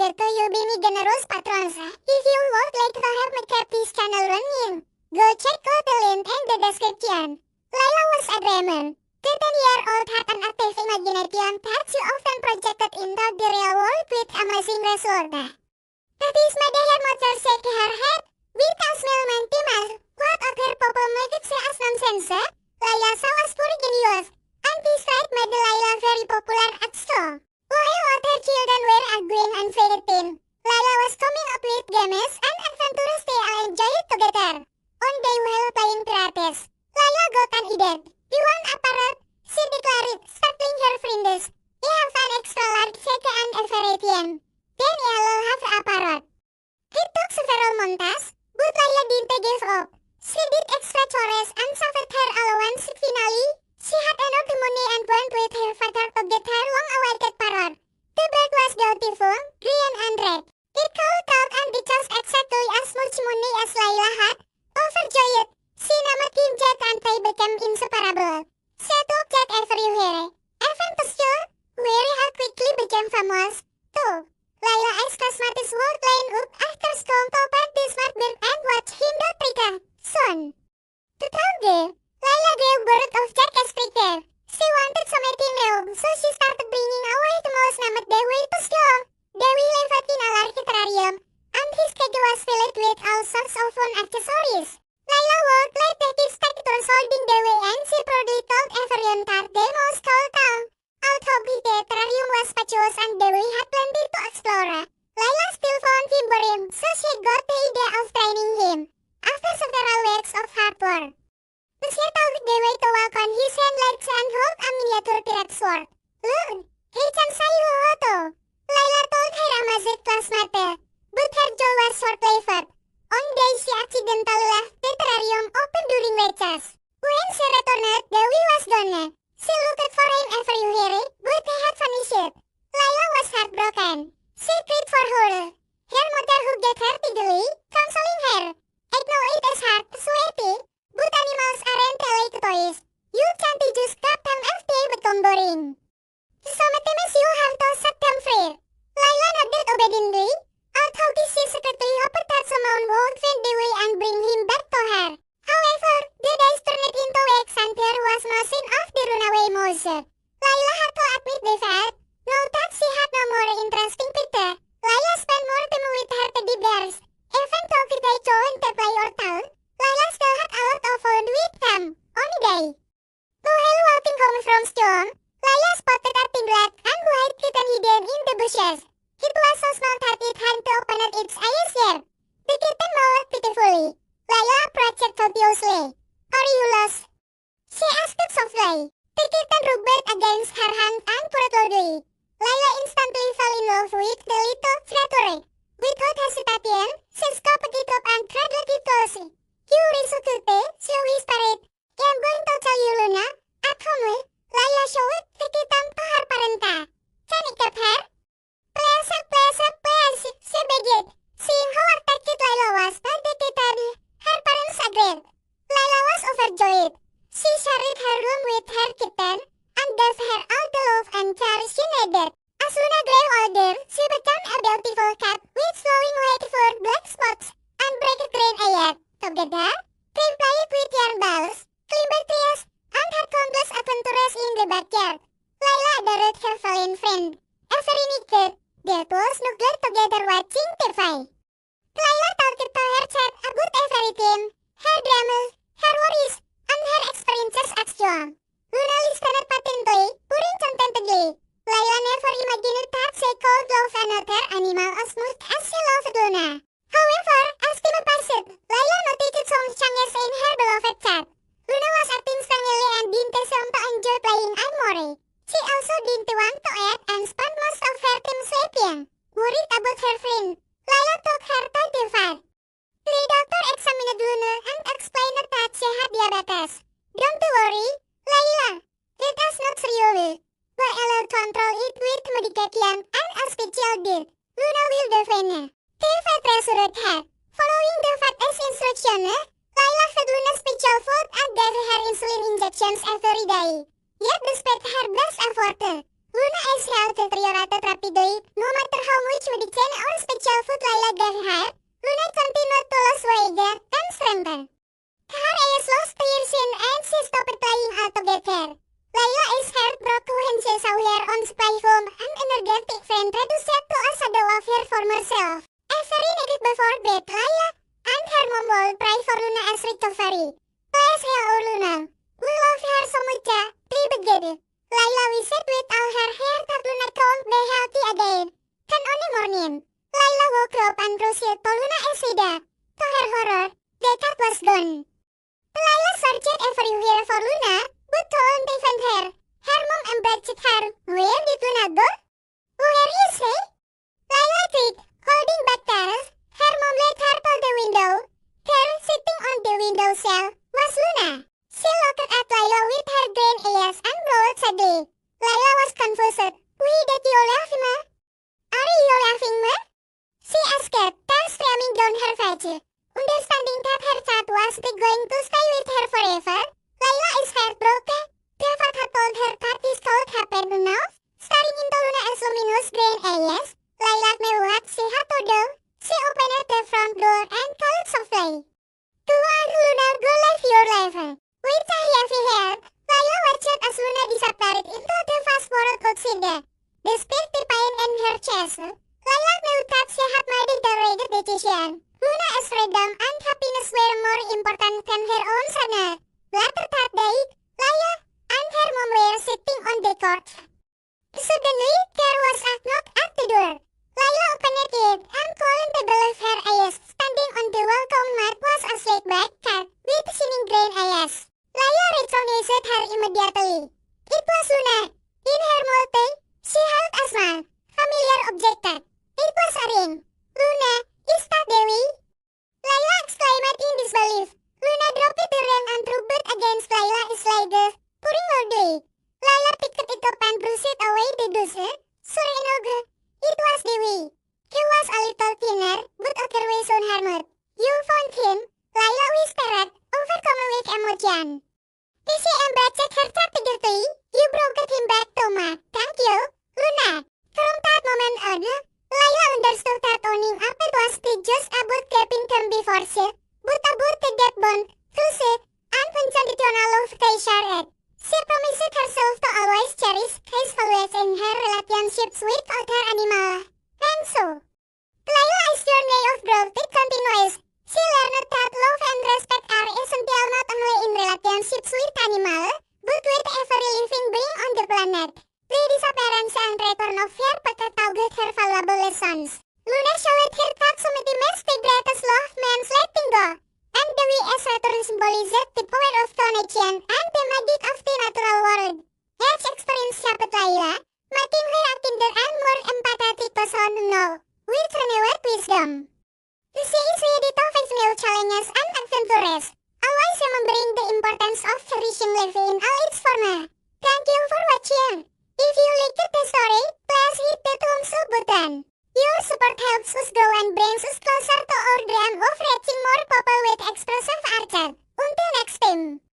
together you'll be generous patrons. If you would like to help me keep this channel running, go check out the link in the description. Layla was a dreamer. 13-year-old had an active imagination that she often projected into the real world with amazing results. That is made her mother shake her head with a smile mentimas. What other people make it say as nonsense? Layla saw as pure genius, and this trait made Layla very popular at school. While other children were arguing and fighting, Layla was coming up with games and adventures they all enjoyed together. One day while playing Pirates, Layla got an idea. "We want a parrot," she declared, startling her friends. "We have an extra large shake and everything. Then I'll have a parrot." It took several months, but Layla didn't give up. She did extra chores and saved her allowance. Finally, she had enough money and went with her father to get her long-awaited parrot. The bird was beautiful, green and red. It called out and it was exactly as much money as Layla had. Overjoyed, she named him Jack and they became inseparable. She took Jack everywhere, even to school, where he quickly became famous, too. Layla asked cosmetics would line up after school to pet the smart bird and watch him do tricks. Soon, to tell her, Layla gave birth of Jack as cricket. She wanted something new, so she started bringing away the mouse named Dewi to school. Dewi lived in a large terrarium, and his cage was filled with all sorts of fun accessories. Layla would let the kids take turns holding Dewi, and she proudly told everyone that the mouse could talk. Although the terrarium was spacious and Dewi had plenty to explore, Layla still found him boring, so she got the idea of training him. After several weeks of hard work, she taught Dewi to walk on his hind legs and hold a miniature pirate sword. "Look, he can say to." Layla told her amazed classmate, but her jaw was short-lived. One day she accidentally left the terrarium open during recess. When she returned, Dewi was gone. She looked for him everywhere, but he had vanished. Layla was heartbroken. She cried for her. Her mother hugged her tenderly, counseling her. "I know it is hard, sweetie, but animals aren't like toys. You can't just keep them if they become boring. Sometimes you have to set them free." Layla nodded obediently, although she secretly hoped that someone would find Dewi and bring him back to her. However, the days turned into weeks and there was no sign of the runaway mouse. Layla had to admit the fact. Now that she had no more interesting picture, Layla spent more time with her teddy bears. Even though they couldn't play or talk, Layla still had a lot of fun with them. On a day, while walking home from school, Layla spotted a thin black and white kitten hidden in the bushes. It was so small that it had to open its eyes yet. The kitten mewed pitifully. Layla approached cautiously. "Are you lost?" she asked softly. The kitten rubbed against her hand and purred loudly. Layla instantly fell in love with the little creature. Without hesitation, she scooped it up and cradled it closely. "You are so cute," she whispered. "I'm going to tell you, Luna. At home, Layla showed the kitten to her parent. "Can I keep her?" Please, she begged. Seeing how attached Layla was by the kitten, her parents agreed. Layla was overjoyed. She shared her room with her kitten and gave her all the love and care she needed. As Luna grew older, she became a beautiful cat with flowing white fur, black spots, and bright green eyes. Together, they played with yarn balls, climbed trees, and had countless adventures in the backyard. Layla adored her fallen friend. Every night, they two snuggled together watching TV. Layla talked to her chat about everything, her dramas, her worries, and her experiences at school. Luna listened patiently, purring contentedly. Layla never imagined that she could love another animal as much as she loved Luna. However, as time passed, Layla noticed some changes in her beloved cat. Luna was acting strangely and didn't seem to enjoy playing anymore. She also didn't want to eat and spent most of her time sleeping. Worried about her friend, Layla took her to the vet. The doctor examined Luna and explained that she had diabetes. "Don't worry, Layla. It is not serious. We will control it with medication and a special diet. Luna will be fine." The vet reassured her. Following the vet's instructions, Layla fed Luna special food and gave her insulin injections every day. Yet despite her best effort, Luna is held to deteriorate rapidly, no matter how much medicine or special food Layla gave her. Luna continued to lose weight and strengthen. Her eyes lost piercing and she stopped playing altogether. Layla is heartbroken when she saw her own playful and energetic friend reduced to a shadow of her former self. Every night before bed, Layla and her mom will pray for Luna's recovery. Please heal Luna. We love her so much, they begged. Layla wished with all her heart that Luna could be healthy again. Then on the morning, Layla woke up and rushed to Luna is dead. To her horror, the cat was gone. Layla searched everywhere for Luna, but couldn't find her. Her mom embraced her. Where did Luna go? Where is she? Layla cried, holding back tears. Her mom led her to the window. There, sitting on the windowsill, was Luna. She looked at Layla with her green eyes and growled sadly. Layla was confused. Why did you laugh, Ma? Are you laughing, Ma? She asked, tears streaming down her face. Understanding that her child was going to stay with her forever, Layla is heartbroken. David had told her that this could happen now. Staring into Luna's luminous green eyes, Layla knew what she had to do. She opened the front door and called softly. To and Luna, go live your life. With a heavy head, Layla watched as Luna disappeared into the fast-forward cutscene. Despite the pain in her chest, Layla knew that she had made the right decision. Luna's freedom and happiness were more important than her own son. Later that day, Layla and her mom were sitting on the couch. Suddenly, there was a knock at the door. Layla opened it and couldn't believe her eyes. Standing on the welcome mat was a sleek black cat with shining green eyes. Layla recognized her immediately. It was Luna. In her mouth, she held a small, familiar object. It was a ring. Luna, is that Dewi? Layla exclaimed in disbelief. Luna dropped the ring and threw it against Layla's leg, purring loudly. Layla picked it up and brushed away the dust. Sure enough, it was Dewi. He was a little thinner, but otherwise unharmed. You found him? Layla whispered, overcome with emotion. She embraced her tragedy. You brought him back to Ma. Thank you, Luna. From that moment on, Layla understood that owning a pet was not just about keeping them before she, but about the deep bond, trust, and unconditional love they shared. She promised herself to always cherish his values in her relationships with other animals. And so, Layla's journey of growth continues. She learned that love and respect are essential not only in relationships with animals, but with every living being on the planet. The disappearance and return of her pet taught her valuable lessons. Luna showed her that sometimes the greatest love means letting go. And the WS return symbolized the power of connection and the magic of the natural world. Each experience shaped Layla, making her a kinder and more empathetic person now, with renewed wisdom. She is ready to face new challenges and adventures, always remembering the importance of cherishing life in all its forms. Thank you for watching. If you liked the story, please hit the thumbs up button. Your support helps us grow and brings us